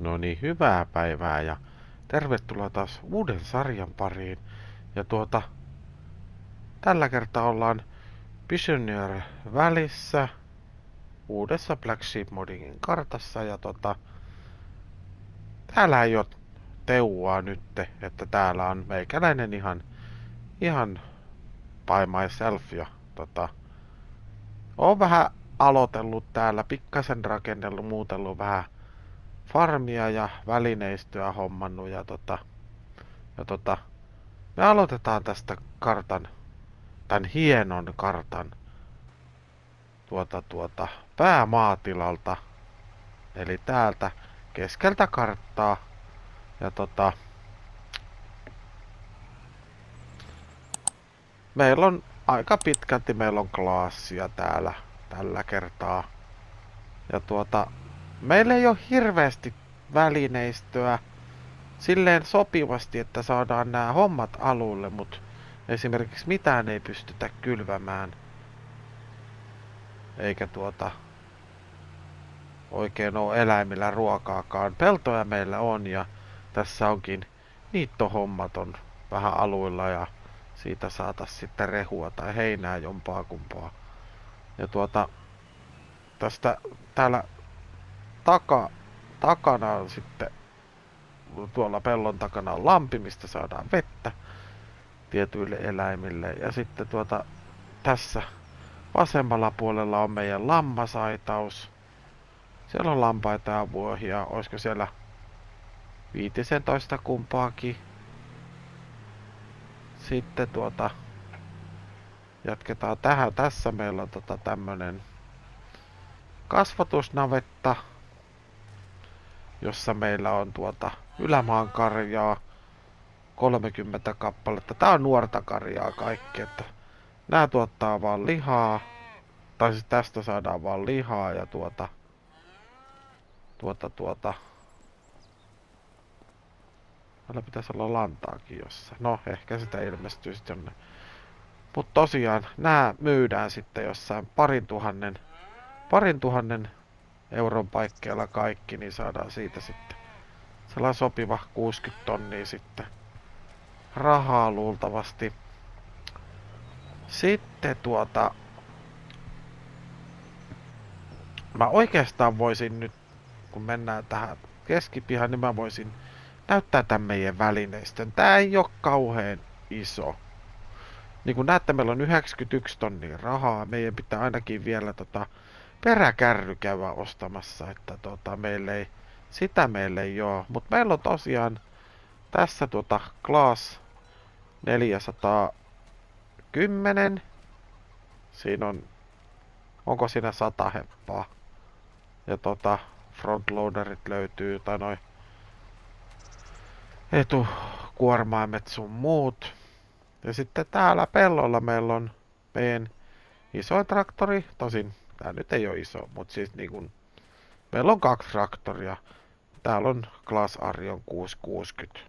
No niin, hyvää päivää ja tervetuloa taas uuden sarjan pariin. Ja tällä kertaa ollaan Pioneer välissä uudessa Black Sheep Moddingin kartassa ja täällä ei oo Teua nytte, että täällä on meikäläinen ihan by myself ja oon vähän aloitellut täällä, pikkasen rakennellut, muutellut vähän farmia ja välineistöä hommannut ja me aloitetaan tästä tän hienon kartan päämaatilalta, eli täältä keskeltä karttaa. Ja meillä on aika pitkälti meillä on klaassia täällä tällä kertaa. Ja meillä ei ole hirveästi välineistöä silleen sopivasti, että saadaan nämä hommat alulle, mutta esimerkiksi mitään ei pystytä kylvämään. Eikä oikein ole eläimillä ruokaakaan. Peltoja meillä on ja tässä onkin niittohommat on vähän aluilla ja siitä saatas sitten rehua tai heinää jompaa kumpaa. Ja tästä täällä takana on sitten tuolla pellon takana on lampi, mistä saadaan vettä tietyille eläimille. Ja sitten tässä vasemmalla puolella on meidän lammasaitaus. Siellä on lampaita ja vuohia. Olisiko siellä 15 kumpaakin. Sitten jatketaan tähän. Tässä meillä on tämmönen kasvatusnavetta, jossa meillä on ylämaan karjaa 30 kappaletta. Tää on nuorta karjaa kaikki, että nää tuottaa vaan lihaa. Tai siis tästä saadaan vaan lihaa ja täällä pitäisi olla lantaakin jossain. No, ehkä sitä ilmestyy sitten jonne. Mut tosiaan, nää myydään sitten jossain parin tuhannen euron paikkeilla kaikki, niin saadaan siitä sitten sellainen sopiva 60 tonnia sitten rahaa luultavasti. Sitten mä oikeastaan voisin nyt, kun mennään tähän keskipihaan, niin mä voisin näyttää tämän meidän välineistön. Tää ei oo kauheen iso. Niin kuin näette, meillä on 91 tonnia rahaa. Meidän pitää ainakin vielä peräkärry käydä ostamassa, että meillä ei oo. Mut meillä on tosiaan tässä Class 410. Siinä onko siinä 100 heppaa? Ja frontloaderit löytyy, tai noin etukuormaimet sun muut. Ja sitten täällä pellolla meillä on meidän isoin traktori. Tosin tää nyt ei oo iso, mutta siis niin meillä on 2 traktoria. Täällä on Claas Arion 660.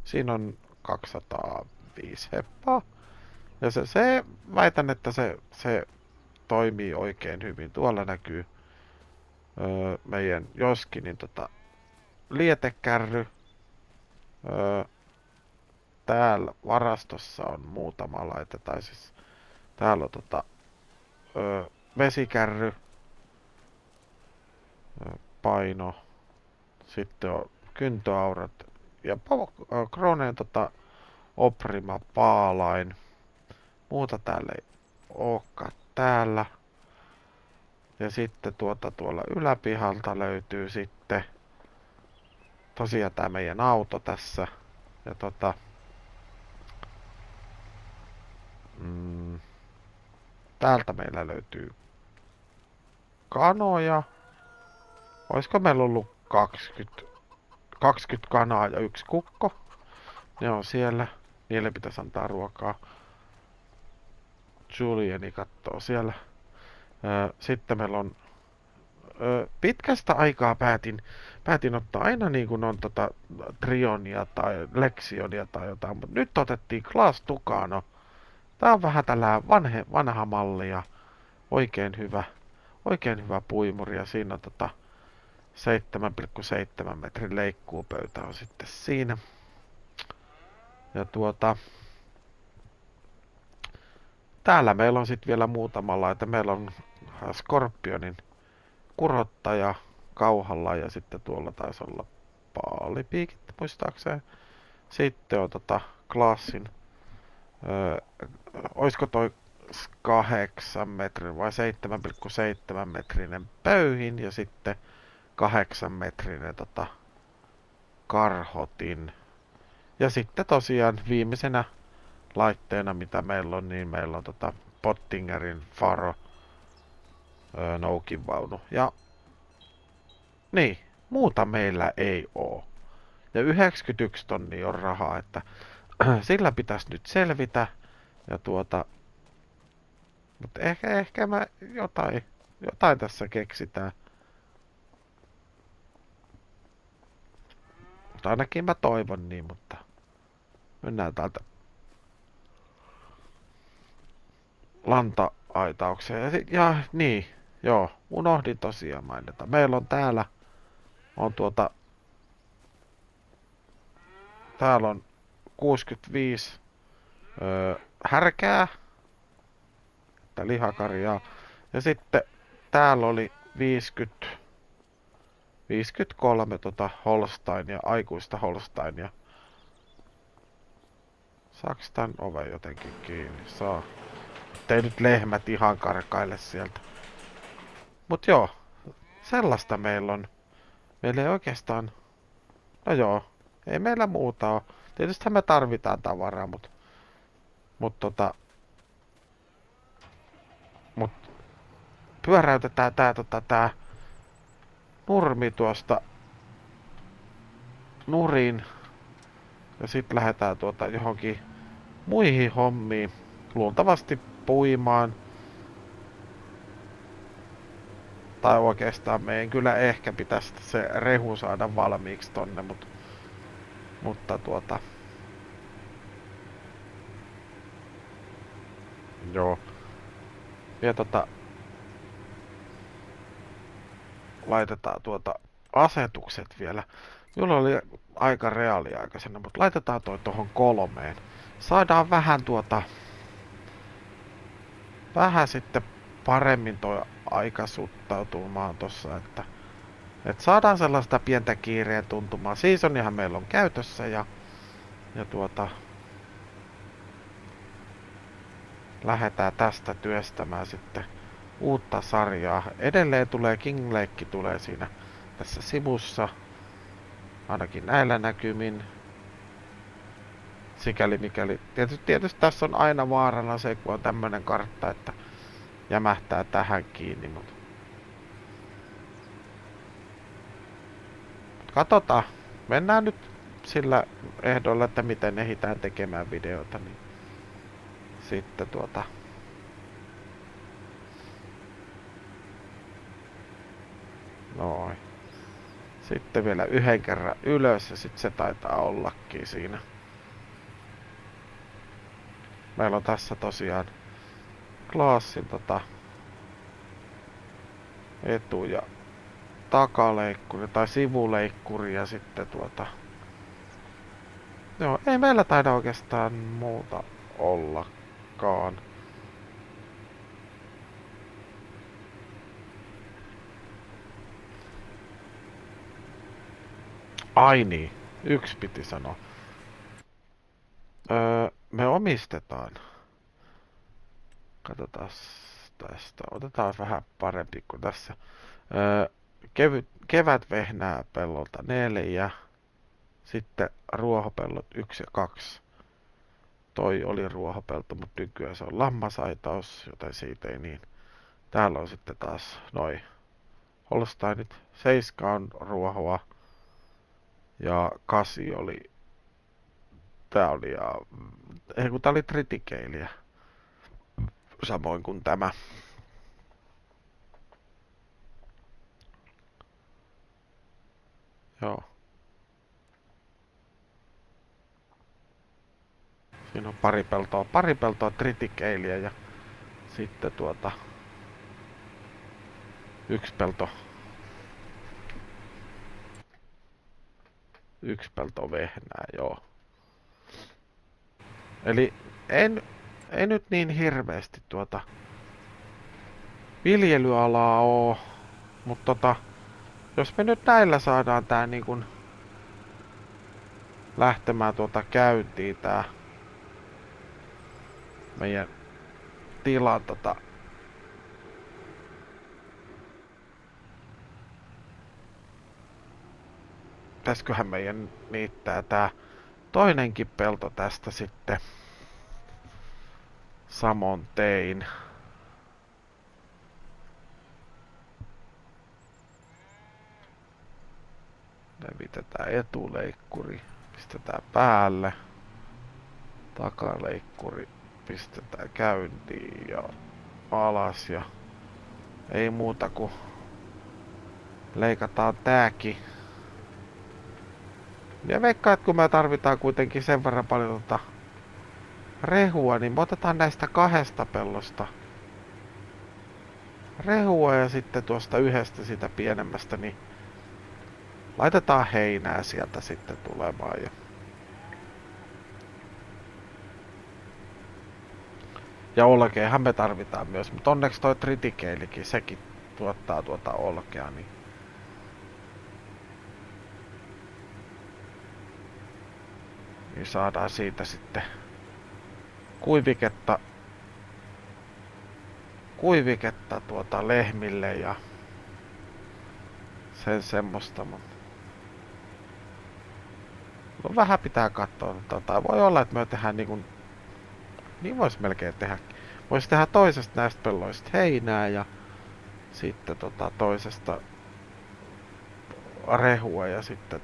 Siinä on 205 heppaa. Ja se väitän, että se toimii oikein hyvin. Tuolla näkyy meidän Joskinin lietekärry. Täällä varastossa on muutama laite, tai siis täällä on vesikärry, paino, sitten on kyntöaurat ja Kroneen Oprima paalain. Muuta täällä ei ookaan täällä. Ja sitten tuolla yläpihalta löytyy sitten tosiaan tää meidän auto tässä. Ja täältä meillä löytyy kanoja. Oisko meillä ollut 20 kanaa ja 1 kukko? Ne on siellä. Niille pitäisi antaa ruokaa. Juliani kattoo siellä. Sitten meillä on pitkästä aikaa päätin ottaa aina niin kuin on Trionia tai Lexionia tai jotain, mutta nyt otettiin Claas Tucano. Tää on vähän tällainen vanha malli ja oikein hyvä puimuri ja siinä on 7,7 metrin leikkuupöytä on sitten siinä. Ja täällä meillä on sitten vielä muutama laite. Meillä on Scorpionin kurottaja kauhalla ja sitten tuolla taisi olla paalipiikit muistaakseni. Sitten on Glassin, oisko toi 8 metrin vai 7,7 metrinen pöyhin ja sitten 8 metrinen karhotin. Ja sitten tosiaan viimeisenä laitteena mitä meillä on, niin meillä on Pottingerin Faro noukinvaunu. Ja niin, muuta meillä ei oo. Ja 91 tonnia on rahaa, että sillä pitäisi nyt selvitä. Ja mutta ehkä mä jotain tässä keksitään. Mutta ainakin mä toivon niin, mutta mennään täältä lanta-aitaukseen. Ja niin, joo, unohdin tosiaan mainita. Meillä on täällä täällä on 65 härkää, että lihakarjaa. Ja sitten täällä oli 53 Holsteinia, aikuista Holsteinia. Saaks tän oven jotenkin kiinni? Saa. Ettei nyt lehmät ihan karkaile sieltä. Mut joo, sellaista meillä on. Meillä ei oikeastaan... No joo, ei meillä muuta oo. Tietysti me tarvitaan tavaraa, mut pyöräytetään tää nurmi tuosta nurin. Ja sit lähdetään johonkin muihin hommiin. Luultavasti puimaan. Tai oikeastaan meidän kyllä ehkä pitäisi se rehu saada valmiiksi tonne, mutta joo. Ja laitetaan asetukset vielä. Minulla oli aika reaaliaikaisena, mutta laitetaan tuohon 3. Saadaan vähän vähän sitten paremmin toi aika suttautumaan tossa, että saadaan sellaista pientä kiireen tuntumaa. Seasonihan meillä on käytössä ja lähdetään tästä työstämään sitten uutta sarjaa. Edelleen tulee King Lake tulee siinä tässä sivussa. Ainakin näillä näkymin. Sikäli mikäli. Tietysti tässä on aina vaarana se, kun on tämmönen kartta, että jämähtää tähän kiinni. Mutta katsotaan. Mennään nyt sillä ehdolla, että miten ehditään tekemään videota. Niin sitten noin. Sitten vielä yhden kerran ylös ja sitten se taitaa ollakin siinä. Meillä on tässä tosiaan Glassin etu- ja takaleikkuri tai sivuleikkuri ja sitten joo, ei meillä taida oikeastaan muuta ollakaan. Ai niin, yksi piti sanoa. Me omistetaan. Katsotaan tästä. Otetaan vähän parempi kuin tässä. Kevätvehnää pellolta 4. Sitten ruohopellot 1 ja 2. Toi oli ruohopelto, mutta nykyään se on lammasaitaus, joten siitä ei niin. Täällä on sitten taas noi Holsteinit. 7 on ruohoa. Ja 8 oli... Tää oli kun tää oli tritikeiliä. Samoin kuin tämä. Joo. Siinä on pari peltoa tritikeiliä ja sitten yksi pelto Yksi pelto vehnää, joo. Eli ei nyt niin hirveästi viljelyalaa oo, mutta jos me nyt näillä saadaan tää niin kun lähtemään käyntiin tää meidän tilan pitäisköhän meidän niittää tää toinenkin pelto tästä sitten samoin tein. Levitetään etuleikkuri, pistetään päälle, takaleikkuri, pistetään käyntiin ja alas ja ei muuta kuin leikataan tääkin. Ja veikkaan, että kun me tarvitaan kuitenkin sen verran paljon rehua, niin me otetaan näistä kahdesta pellosta rehua ja sitten tuosta yhdestä sitä pienemmästä, niin laitetaan heinää sieltä sitten tulemaan. Ja olkeahan me tarvitaan myös, mutta onneksi toi tritikeilikin, sekin tuottaa olkea, niin saadaan siitä sitten kuiviketta lehmille ja sen semmoista. No vähän pitää katsoa. Voi olla, että me tehdään niin vois melkein tehdä. Voisi tehdä toisesta näistä pelloista heinää ja sitten toisesta rehua ja sitten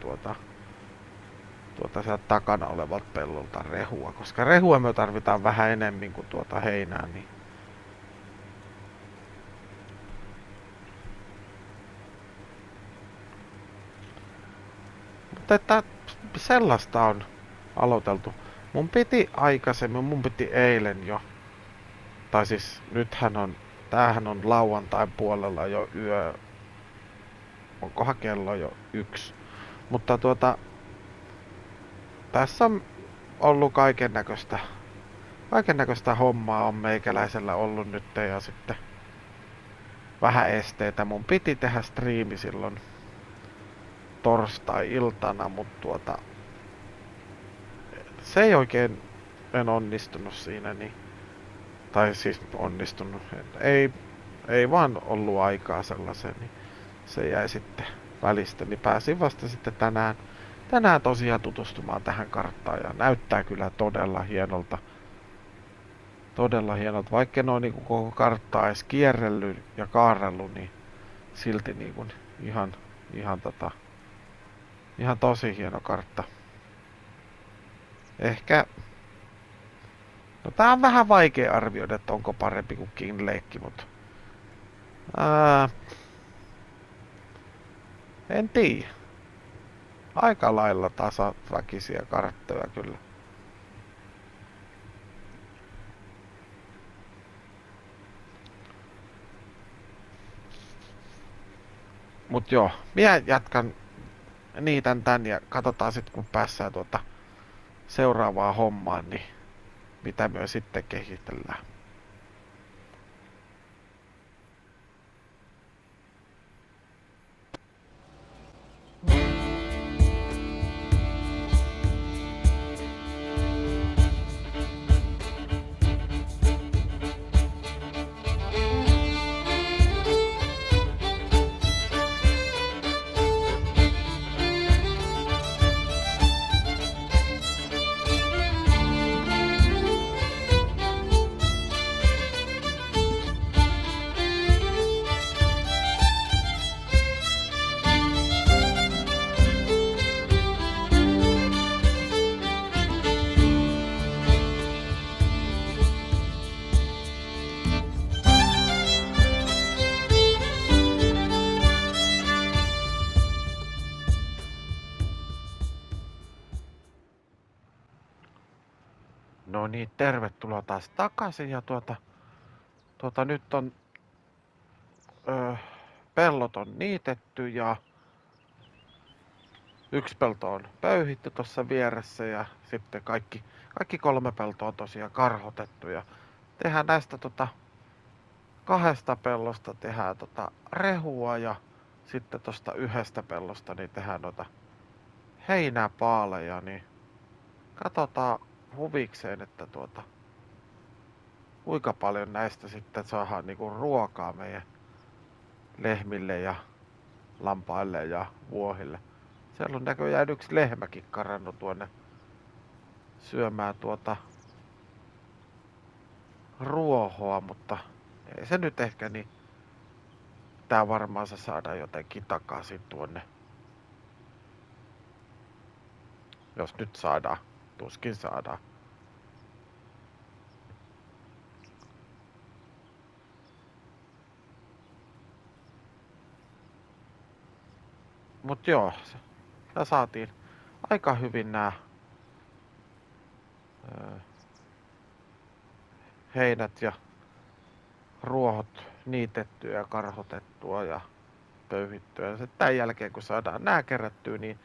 sieltä takana olevalta pellolta rehua, koska rehua me tarvitaan vähän enemmän kuin heinää, niin mutta että sellaista on aloiteltu. Mun piti eilen jo, tai siis tämähän on lauantain puolella jo yö, onkohan kello jo 1, mutta tässä on ollut kaiken näköistä hommaa on meikäläisellä ollut nyt ja sitten vähän esteitä. Mun piti tehdä striimi silloin torstai-iltana, mutta se ei oikein en onnistunut siinä, niin, tai siis onnistunut, ei vaan ollut aikaa sellaisen, niin se jäi sitten välistä, niin pääsin vasta sitten tänään tosiaan tutustumaan tähän karttaan ja näyttää kyllä todella hienolta. Todella hienolta, vaikka noin niin koko karttaa edes kierrellyt ja kaarrellut, niin silti niin kuin ihan tosi hieno kartta. Ehkä, no tää on vähän vaikea arvioida, että onko parempi kuin Kinleikki, mutta en tiedä. Aika lailla tasaväkisiä karttoja kyllä. Mut joo, minä jatkan niitän tän ja katsotaan sitten kun päässään seuraavaan hommaan, niin mitä me sitten kehitellään. No niin, tervetuloa taas takaisin ja nyt on pellot on niitetty ja yksi pelto on pöyhitty tuossa vieressä ja sitten kaikki 3 peltoa on tosiaan karhotettu ja tehdään näistä kahdesta pellosta tehdään rehua ja sitten tuosta yhdestä pellosta niin tehdään heinäpaaleja, niin katsotaan huvikseen, että kuinka paljon näistä sitten saadaan niinku ruokaa meidän lehmille ja lampaille ja vuohille. Siellä on näköjään yksi lehmäkin karannut tuonne syömään ruohoa, mutta ei se nyt ehkä niin. Tää varmaan se saadaan jotenkin takaisin tuonne. Jos nyt saadaan. Tuskin saadaan. Mut joo, me saatiin aika hyvin nämä heinät ja ruohot niitettyä ja karhotettua ja pöyhittyä. Ja sitten tämän jälkeen kun saadaan nämä kerättyä, niin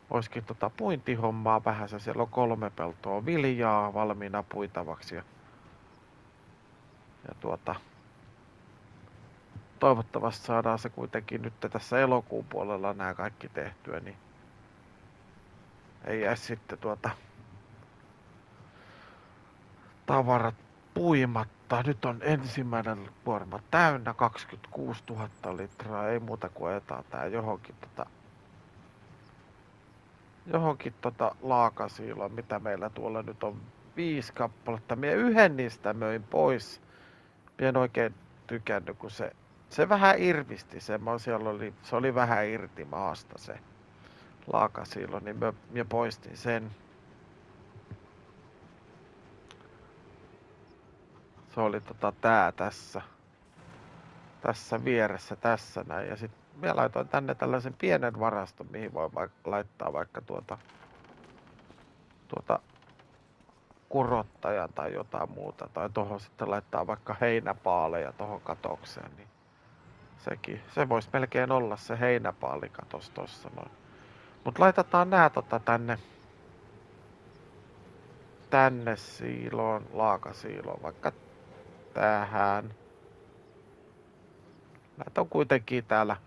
olisikin puintihommaa vähän. Siellä on 3 peltoa viljaa valmiina puitavaksi. Ja toivottavasti saadaan se kuitenkin nyt tässä elokuun puolella nämä kaikki tehtyä, niin ei jää sitten tavarat puimatta. Nyt on ensimmäinen kuorma täynnä, 26 000 litraa, ei muuta kuin ajetaan tää johonkin laakasiiloon, mitä meillä tuolla nyt on 5 kappaletta. Mie yhden niistä möin pois. Mie en oikein tykännyt, kun se vähän irvisti. Se oli vähän irti maasta se laakasiilo, niin mie poistin sen. Se oli tää tässä vieressä tässä näin. Ja sitten minä laitoin tänne tällaisen pienen varaston, mihin voi laittaa vaikka tuota kurottajan tai jotain muuta. Tai tuohon sitten laittaa vaikka heinäpaaleja tuohon katokseen. Niin se voisi melkein olla se heinäpaalikatos tossa noin. Mut laitetaan nää tänne siiloon, laakasiiloon, vaikka tähän. Näitä on kuitenkin täällä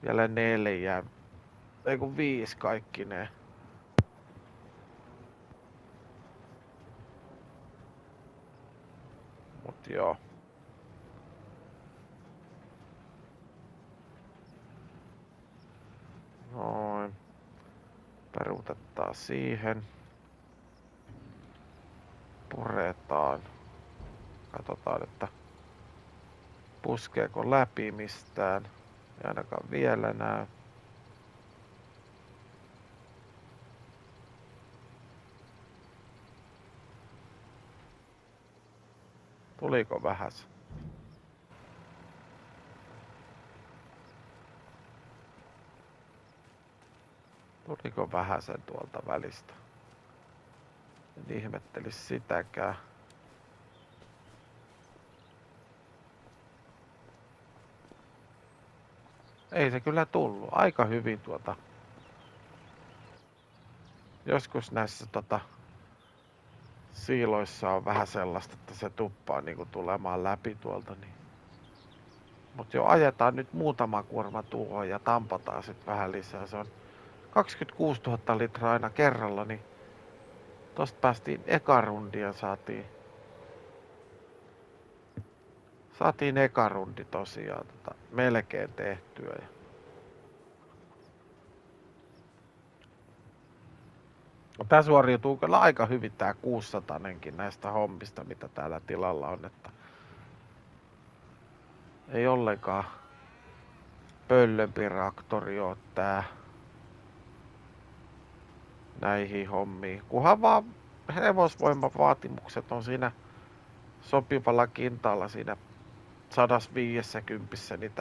vielä 4, ei kun 5 kaikki ne. Mut joo. Noin. Peruutetaan siihen. Puretaan. Katsotaan, että puskeeko läpi mistään. Ei ainakaan vielä näy. Tuliko vähäs? Tuliko vähäsen tuolta välistä? En ihmettelis sitäkään. Ei se kyllä tullut. Aika hyvin joskus näissä siiloissa on vähän sellaista, että se tuppaa niinku tulemaan läpi tuolta. Niin. Mut jo ajetaan nyt muutama kuorma tuohon ja tampataan sit vähän lisää. Se on 26 000 litraa aina kerralla, niin tosta päästiin eka rundi ja saatiin eka rundi tosiaan melkein tehtyä. Tää suoriutuu kyllä aika hyvin tää 600-nenkin näistä hommista, mitä täällä tilalla on, että ei ollenkaan pöllömpi traktori oo tää näihin hommiin. Kunhan vaan hevosvoiman vaatimukset on siinä sopivalla kintaalla siinä 150, niin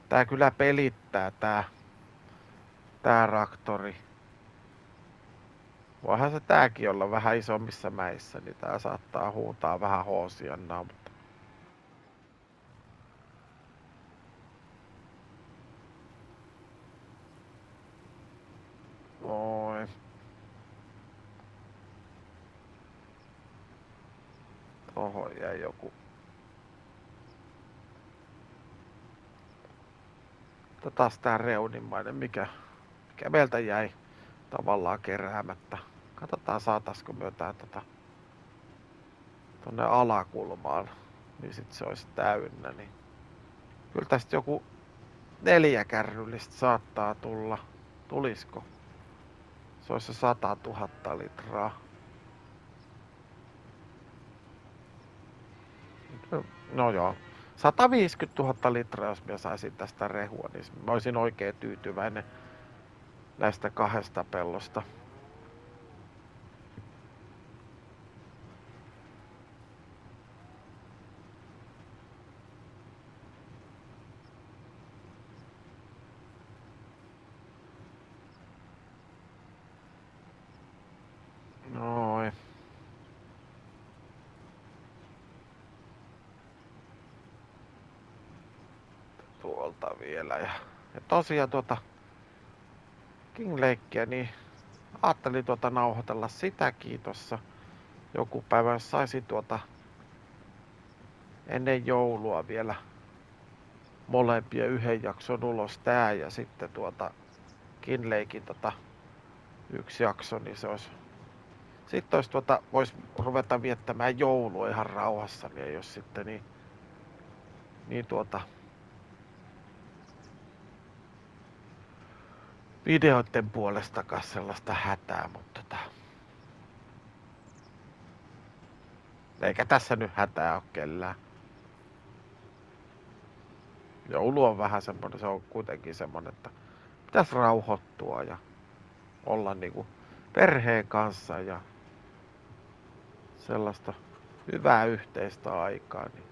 tää kyllä pelittää tää traktori. Voihan se tääkin olla vähän isommissa mäissä, niin tää saattaa huutaa vähän hoosiannaa, mutta Oho, jäi joku. Taas tää reunimainen, mikä meiltä jäi tavallaan keräämättä. Katsotaan saataisiko me jotain tonne alakulmaan, niin sit se olisi täynnä. Niin. Kyllä tästä joku 4 kärryllistä saattaa tulla. Tulisko? Se olisi se 100 000 litraa. No joo. 150 000 litraa, jos mä saisin tästä rehua, niin mä olisin oikein tyytyväinen näistä 2 pellosta. Noin. Tuolta vielä. Ja tosiaan King Lakea, niin ajattelin nauhoitella sitäkin tossa joku päivä, jos saisin ennen joulua vielä molempia yhden jakson ulos, tää ja sitten King Lakein yksi jakso, niin se olisi. Sitten olisi vois ruveta viettämään joulua ihan rauhassa, niin ei jos sitten niin videoiden puolestakaan sellaista hätää, mutta eikä tässä nyt hätää ole kellään. Joulu on vähän semmonen, se on kuitenkin semmonen, että pitäisi rauhoittua ja olla niinku perheen kanssa ja sellaista hyvää yhteistä aikaa, niin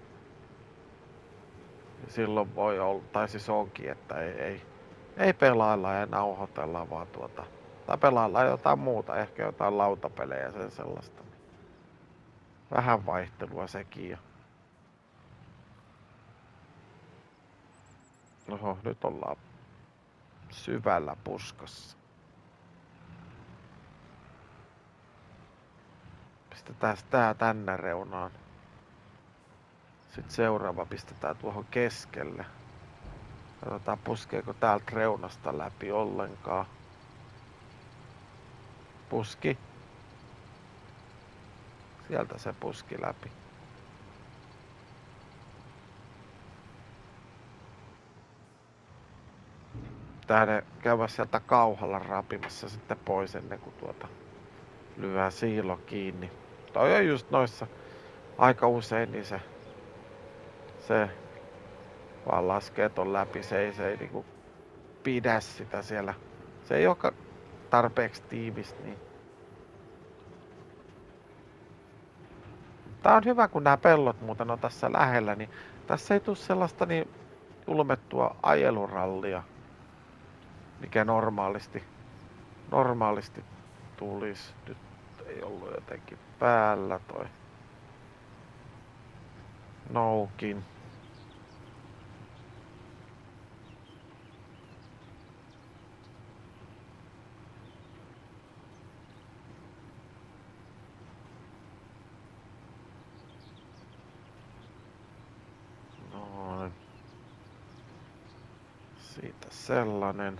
silloin voi olla, tai siis onkin, että ei pelailla ja nauhoitella, vaan tai pelailla jotain muuta, ehkä jotain lautapelejä ja sen sellaista. Vähän vaihtelua sekin. Ja. Oho, nyt ollaan syvällä puskassa. Pistetään tää tänne reunaan. Sitten seuraava pistetään tuohon keskelle. Katsotaan puskeeko täältä reunasta läpi ollenkaan. Puski. Sieltä se puski läpi. Pitää ne käydä sieltä kauhalla rapimassa sitten pois ennen kuin lyödään siilo kiinni. Toi on just noissa aika usein niin se vaan laskee ton läpi, se ei niinku pidä sitä siellä. Se ei ole tarpeeksi tiivistä, niin. Tää on hyvä, kun nämä pellot muuten on tässä lähellä, niin tässä ei tule sellaista niin ulmettua ajelurallia, mikä normaalisti tulisi. Nyt ei ollut jotenkin päällä toi noukin. Noin. Siitä sellainen.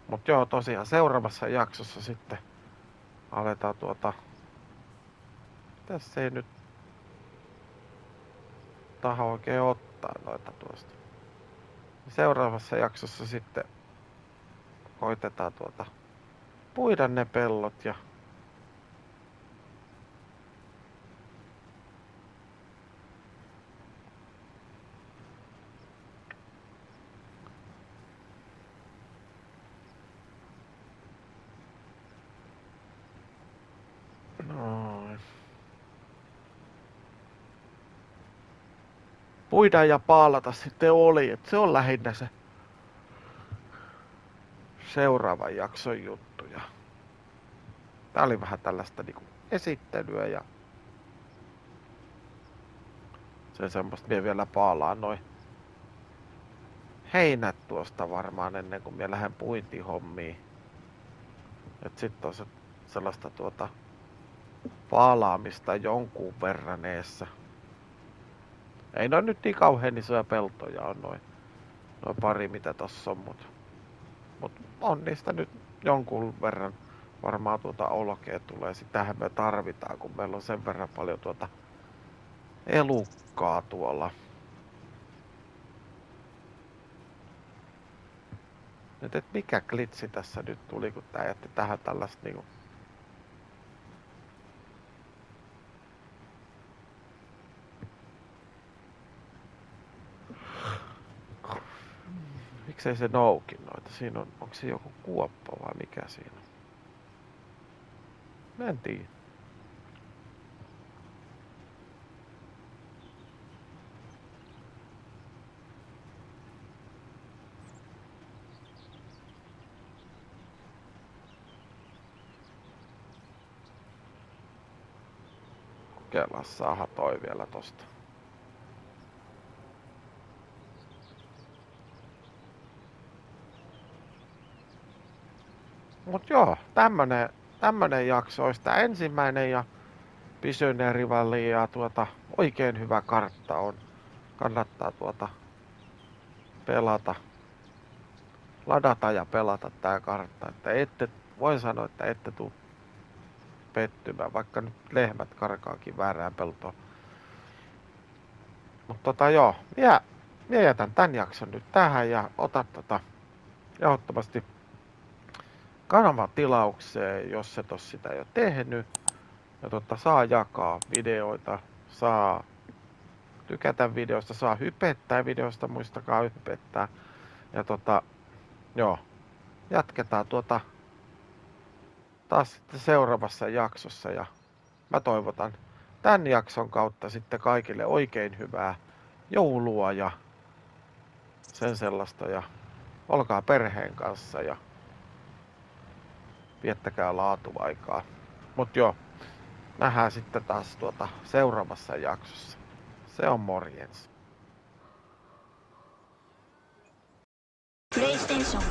Mut joo, tosiaan seuraavassa jaksossa sitten aletaan tässä ei nyt taho oikein ottaa noita tuosta. Seuraavassa jaksossa sitten koitetaan puida ne pellot ja noin. Puida ja paalata sitten oljet. Se on lähinnä seuraavan jakson juttuja. Tää oli vähän tällaista niinku esittelyä ja se semmoista mie vielä paalaan noin heinät tuosta varmaan ennen kuin mie lähden puintihommiin. Et sit on se sellaista paalaamista jonkun verran eessä. Ei noin nyt niin kauhean isoja peltoja on noin pari mitä tossa on, mut on niistä nyt jonkun verran varmaan olkea tulee. Sitähän me tarvitaan, kun meillä on sen verran paljon elukkaa tuolla. Nyt et mikä klitsi tässä nyt tuli, kun tää jätti tähän tällaista niinku... Miksei se nouki noita? Siinä on, onko se joku kuoppa vai mikä siinä on? Mä en tiedä. Kokeillaan saada toi vielä tosta. Mut joo, tämmönen jakso olisi tää ensimmäinen ja Pioneer-Valley ja oikein hyvä kartta on. Kannattaa pelata, ladata ja pelata tää kartta, että voin sanoa, että ette tuu pettymään, vaikka nyt lehmät karkaakin väärään peltoon. Mutta joo, minä jätän tän jakson nyt tähän ja otan ehdottomasti kanavan tilaukseen, jos et oo sitä jo tehnyt. Ja saa jakaa videoita, saa tykätä videosta, saa hypettää videosta, muistakaa hypettää. Ja joo, jatketaan taas sitten seuraavassa jaksossa ja mä toivotan tän jakson kautta sitten kaikille oikein hyvää joulua ja sen sellaista ja olkaa perheen kanssa ja viettäkää laatuaikaa. Mut joo, nähdään sitten taas seuraavassa jaksossa. Se on morjens. PlayStation